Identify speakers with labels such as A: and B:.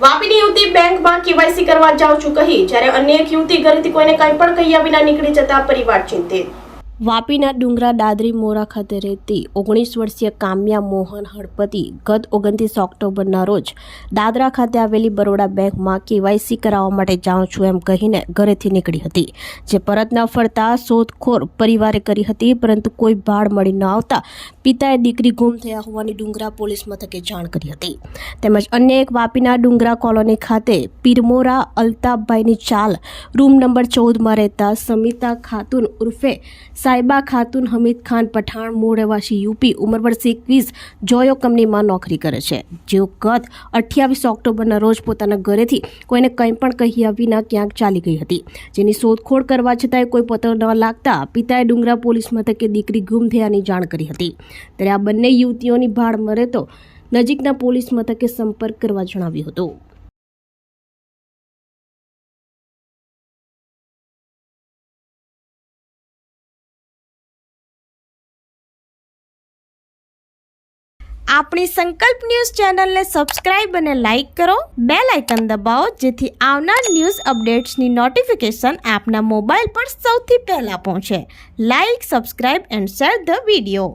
A: વાપીની યુવતી બેંકમાં કેવાયસી કરવા જાઉં છું કહી જ્યારે અન્ય એક યુવતી ઘરેથી કોઈને કંઈ પણ કહ્યા વિના નીકળી જતા પરિવાર ચિંતિત। વાપીના ડુંગરા દાદરી મોરા ખાતે રહેતી 19 વર્ષીય કામ્યા મોહન હળપતિ ગત 29 ઓક્ટોબરના રોજ દાદરા ખાતે આવેલી બરોડા બેંકમાં કેવાયસી કરાવવા માટે જાઉં છું એમ કહીને ઘરેથી નીકળી હતી, જે પરત ન ફરતા શોધખોળ પરિવારે કરી હતી, પરંતુ કોઈ ભાળ મળી ન આવતા પિતાએ દીકરી ગુમ થયા હોવાની ડુંગરા પોલીસ મથકે જાણ કરી હતી। તેમજ અન્ય એક વાપીના ડુંગરા કોલોની ખાતે પીરમોરા અલ્તાફભાઈની ચાલ રૂમ નંબર 14માં રહેતા સમિતા ખાતુન ઉર્ફે સાયબા ખાતુન હમીદ ખાન પઠાણ મૂળ રહેવાસી યુપી ઉંમર વર્ષ 21 જોયો કંપનીમાં નોકરી કરે છે, જેઓ ગત 28 ઓક્ટોબરના રોજ પોતાના ઘરેથી કોઈને કંઈ પણ કહ્યા વિના ક્યાંક ચાલી ગઈ હતી, જેની શોધખોળ કરવા છતાંય કોઈ પતો ન લાગતા પિતાએ ડુંગરા પોલીસ મથકે દીકરી ગુમ થયાની જાણ કરી હતી। ત્યારે આ બંને યુવતીઓની ભાળ મળે તો નજીકના પોલીસ મથકે સંપર્ક કરવા જણાવ્યું હતું। આપણી સંકલ્પ ન્યૂઝ ચેનલને સબસ્ક્રાઇબ અને લાઇક કરો, બેલ આઇકન દબાવો જેથી આવનાર ન્યૂઝ અપડેટ્સની નોટિફિકેશન આપના મોબાઈલ પર સૌથી પહેલા પહોંચે। Like, subscribe and share the video.